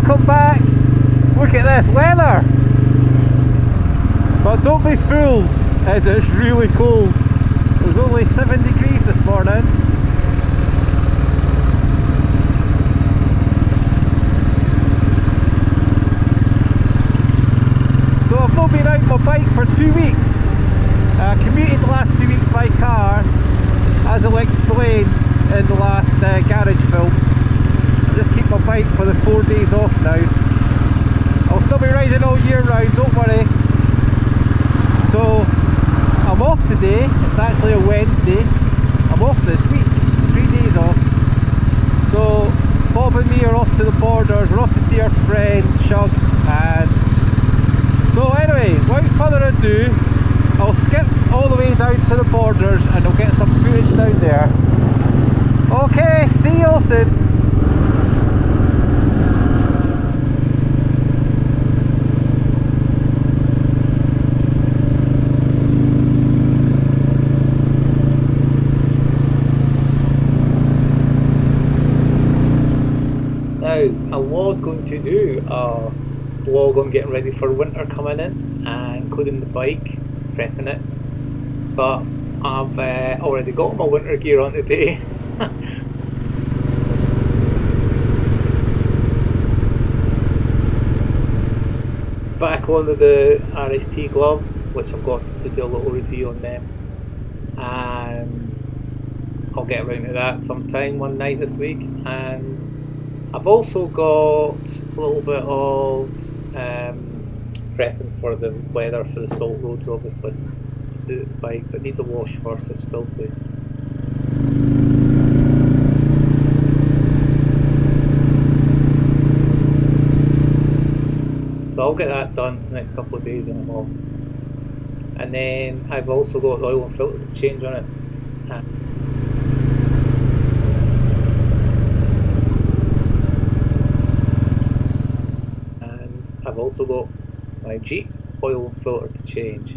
welcome back. Look at this weather. But don't be fooled, as it's really cold. It was only 7 degrees this morning. So I've not been out on my bike for 2 weeks. Commuted the last 2 weeks by car, as I'll explain in the last garage film. I'll just keep my bike for the 4 days off now. I'll still be riding all year round, don't worry. So I'm off today, it's actually a Wednesday. I'm off this week, 3 days off. So Bob and me are off to the borders, we're off to see our friend Shug. And so anyway, without further ado, I'll skip all the way down to the borders and I'll get some footage down there. Okay, see you all soon. Now, I was going to do a vlog on getting ready for winter coming in and including the bike, prepping it, but I've already got my winter gear on today. Back onto the RST gloves, which I've got to do a little review on them, and I'll get around to that sometime one night this week. And I've also got a little bit of prepping for the weather for the salt roads, obviously, to do with the bike, but it needs a wash first, it's filthy. So I'll get that done the next couple of days when I'm off. And then I've also got the oil and filter to change on it. And I've also got my Jeep oil and filter to change.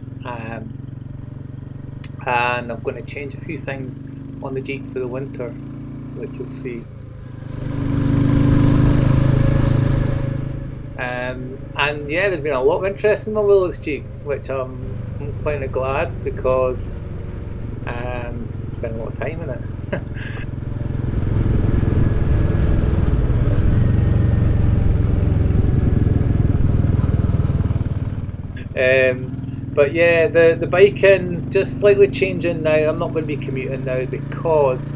And I'm going to change a few things on the Jeep for the winter, which you'll see. And yeah, there's been a lot of interest in my Willys Jeep, which I'm kind of glad, because spent a lot of time in it. But yeah, the biking's just slightly changing now. I'm not going to be commuting now because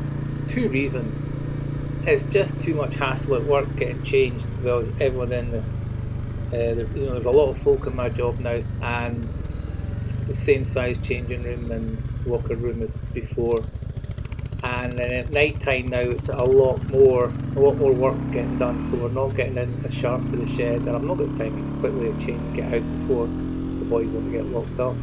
two reasons. It's just too much hassle at work getting changed, because everyone in the there's a lot of folk in my job now, and the same size changing room and locker room as before. And then at night time now, it's a lot more work getting done. So we're not getting in as sharp to the shed, and I've not got time to quickly change, get out before the boys want to get locked up.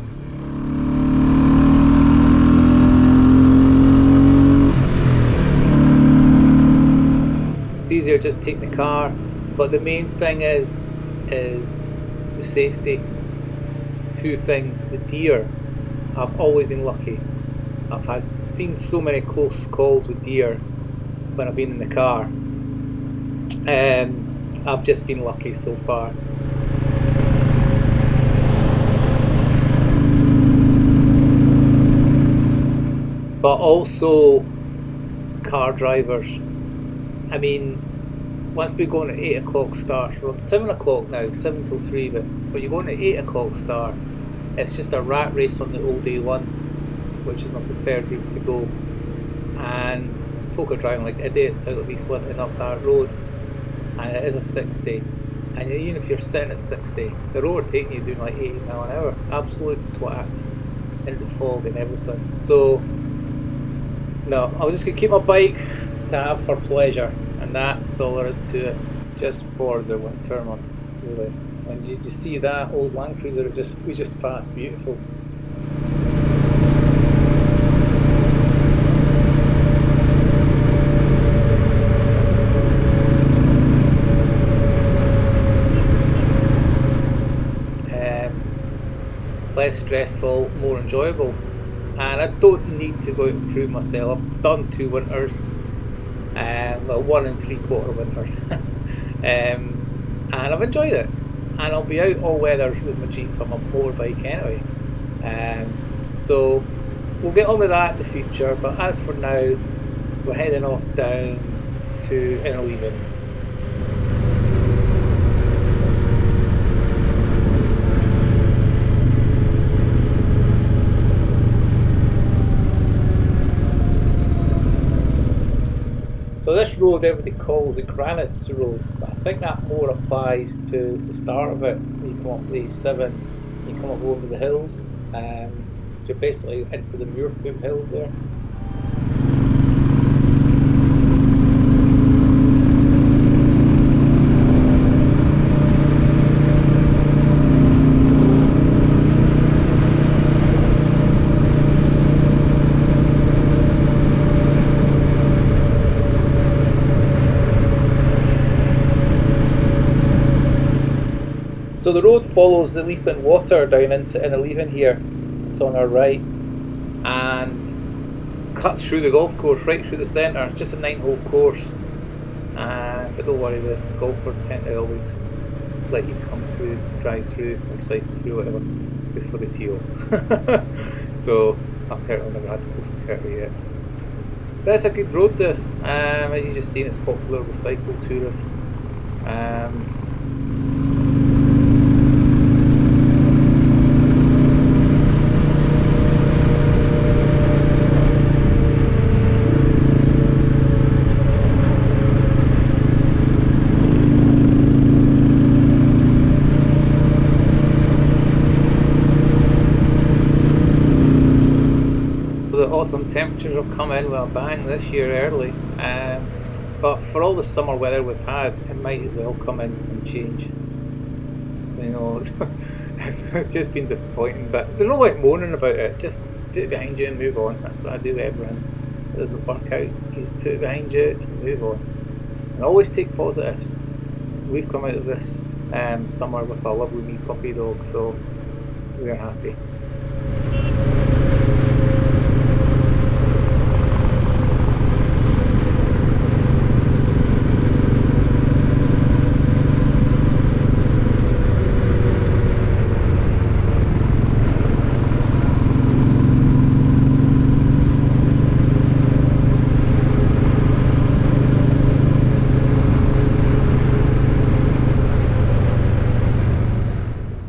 It's easier just to take the car, but the main thing is the safety. Two things: the deer. I've always been lucky. I've seen so many close calls with deer when I've been in the car. I've just been lucky so far. But also car drivers. I mean, once we go on at 8 o'clock start, we're on 7 o'clock now, 7 till 3, but when you go on at 8 o'clock start, it's just a rat race on the old A1, which is my preferred route to go. And folk are driving like idiots out of East Linton up that road, and it is a 60. And even if you're sitting at 60, they're overtaking you doing like 80 mile an hour. Absolute twats into the fog and everything. So, no, I was just going to keep my bike to have for pleasure. And that's all there is to it, just for the winter months, really. And you just see that old Land Cruiser we just passed, beautiful. Less stressful, more enjoyable, and I don't need to go out and prove myself. I've done 2 winters. Well, 1 3/4 winters. and I've enjoyed it. And I'll be out all weathers with my Jeep on my motorbike anyway. So we'll get on with that in the future. But as for now, we're heading off down to Enfield. So this road everybody calls the Granites Road, but I think that more applies to the start of it. You come off the A7, you come up over the hills, you're basically into the Muirfoot Hills there. So the road follows the Leith and Water down into Innerleithen here. It's on our right and cuts through the golf course right through the centre. It's just a 9-hole course, but don't worry, the golfers tend to always let you come through, drive through or cycle through, whatever, before they tee off. So I've certainly never had to post a curtain yet. But it's a good road this, as you just seen, it's popular with cycle tourists. The autumn temperatures have come in with a bang this year early, but for all the summer weather we've had, it might as well come in and change. You know, it's just been disappointing, but there's no point moaning about it. Just put it behind you and move on. That's what I do with everything. If it doesn't work out, you just put it behind you and move on. And always take positives. We've come out of this summer with a lovely wee puppy dog, so we're happy.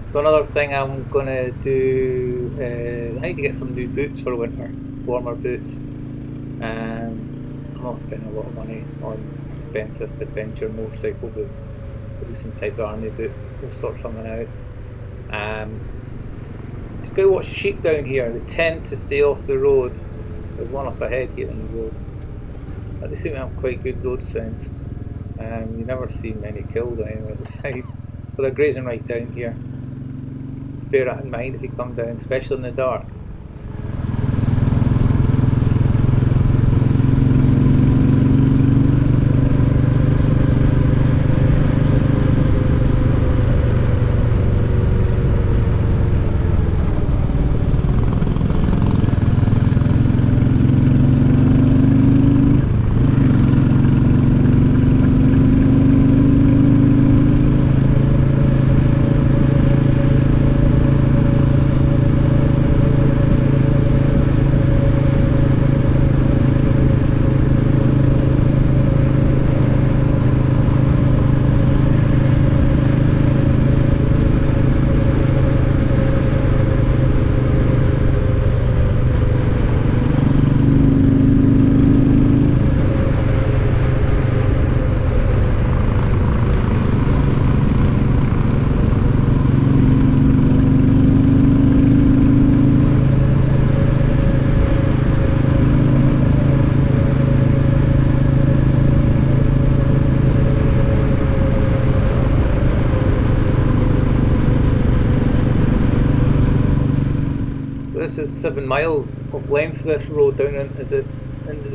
So another thing I'm going to do, I need to get some new boots for winter, warmer boots. I'm not spending a lot of money on expensive adventure motorcycle boots. Maybe some type of army boot, we'll sort something out. Just go watch sheep down here, they tend to stay off the road. There's one up ahead here on the road. But they seem to have quite good road sense. You never see many killed anyway at the side, but they're grazing right down here. Just bear that in mind if you come down, especially in the dark. This is 7 miles of length, this road down into the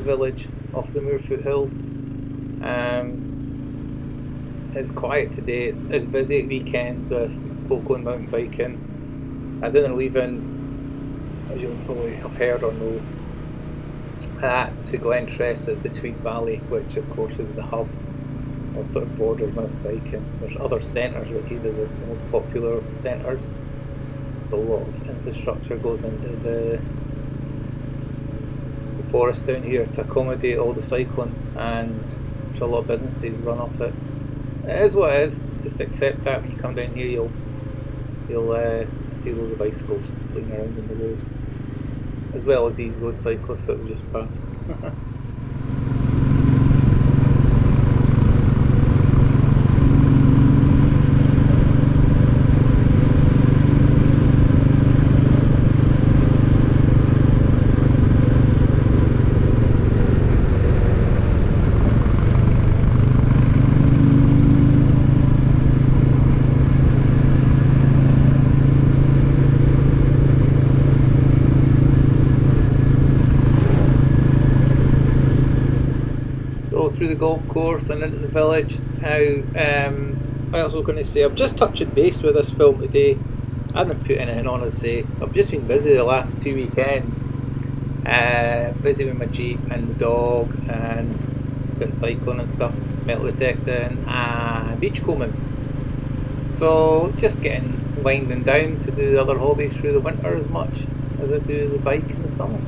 village off the Muirfoot Hills. It's quiet today, it's busy at weekends with folk going mountain biking. As in and leaving, as you'll probably have heard or know, to Glentress is the Tweed Valley, which of course is the hub or sort of bordering mountain biking. There's other centres, but these are the most popular centres. A lot of infrastructure goes into the forest down here to accommodate all the cycling, and there's a lot of businesses run off it. It is what it is. Just accept that. When you come down here, you'll see loads of bicycles flying around in the roads, as well as these road cyclists that we just passed. Through the golf course and into the village. Now, what else was I going to say? I'm just touching base with this film today. I haven't put anything on to say. I've just been busy the last 2 weekends. Busy with my Jeep and the dog and a bit of cycling and stuff, metal detecting and beachcombing. So just winding down to do the other hobbies through the winter as much as I do the bike in the summer.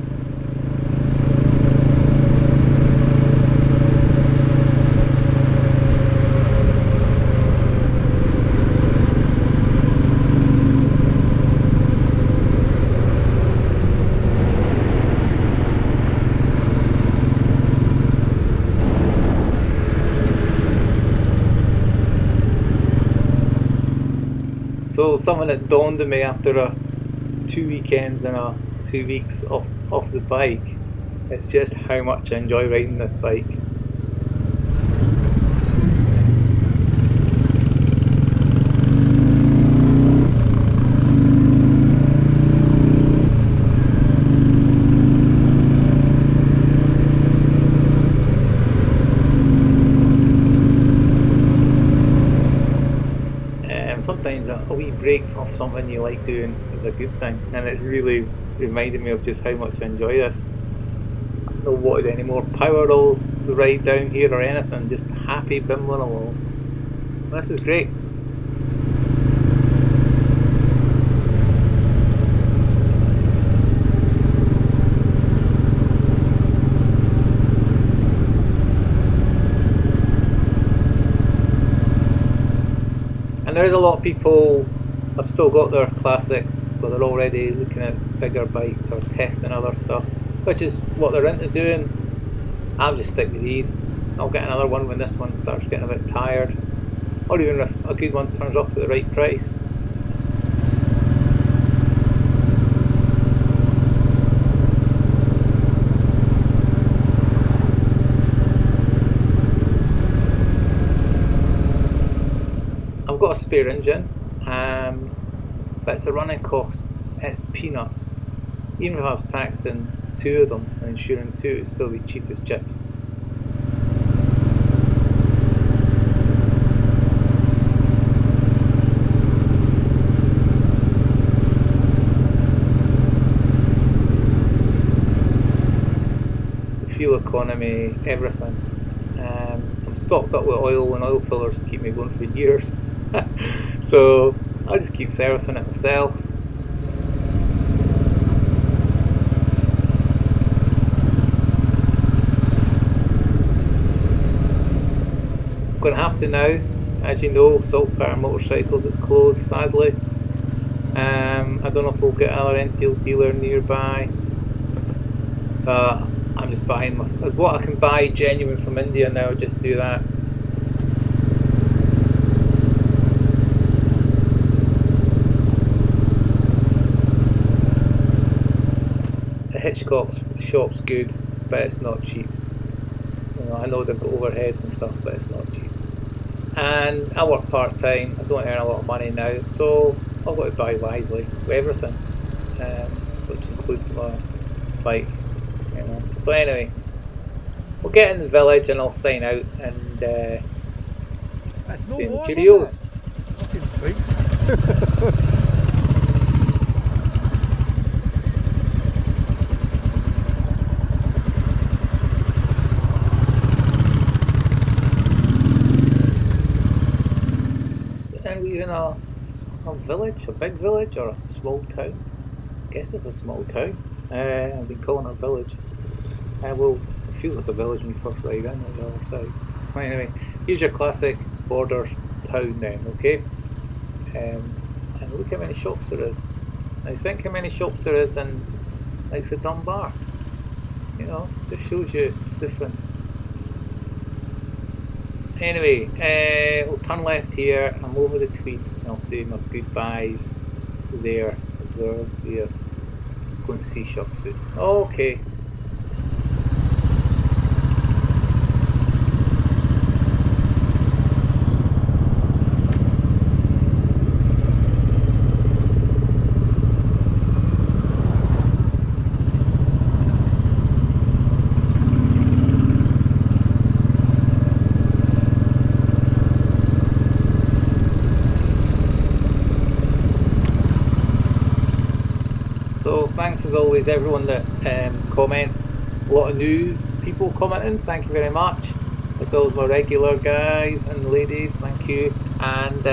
So something that dawned on me after 2 weekends and 2 weeks off the bike, it's just how much I enjoy riding this bike. Sometimes a wee break off something you like doing is a good thing, and it's really reminded me of just how much I enjoy this. I don't want any more power all the ride down here or anything, just happy bimbling along. This is great. There is a lot of people have still got their classics, but they're already looking at bigger bikes or testing other stuff, which is what they're into doing. I'll just stick with these. I'll get another one when this one starts getting a bit tired, or even if a good one turns up at the right price. I've got a spare engine, but it's a running cost. It's peanuts. Even if I was taxing 2 of them and insuring 2, it'd still be cheap as chips. The fuel economy, everything. I'm stocked up with oil and oil fillers to keep me going for years. So I just keep servicing it myself. I'm going to have to now. As you know, Saltire Motorcycles is closed, sadly. I don't know if we'll get another Enfield dealer nearby. I'm just buying what I can buy genuine from India now. Just do that. Hitchcock's shop's good, but it's not cheap. I know they've got overheads and stuff, but it's not cheap. And I work part time. I don't earn a lot of money now, so I've got to buy wisely with everything, which includes my bike. So anyway, we'll get in the village and I'll sign out and cheerios. Fucking freaks. village, a big village, or a small town? I guess it's a small town. I've been calling it a village. Well, it feels like a village when you first ride in on the other side. Anyway, here's your classic borders town then, okay? Um, and look how many shops there is. Now think how many shops there is in, like, say, Dunbar. You know, just shows you the difference. Anyway, we'll turn left here. I'm over the Tweed, and I'll say my goodbyes there as well. We are going to see shops soon. Okay. So thanks as always everyone that comments. A lot of new people commenting. Thank you very much. As well as my regular guys and ladies. Thank you. And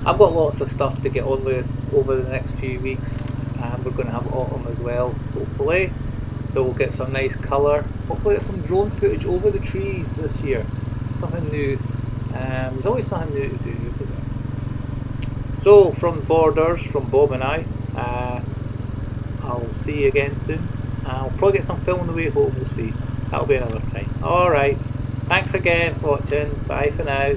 I've got lots of stuff to get on with over the next few weeks. And we're going to have autumn as well, hopefully. So we'll get some nice colour. Hopefully get some drone footage over the trees this year. Something new. There's always something new to do, isn't there? So from Borders, from Bob and I. I'll see you again soon. I'll probably get some film on the way home, we'll see. That'll be another time. Alright, thanks again for watching. Bye for now.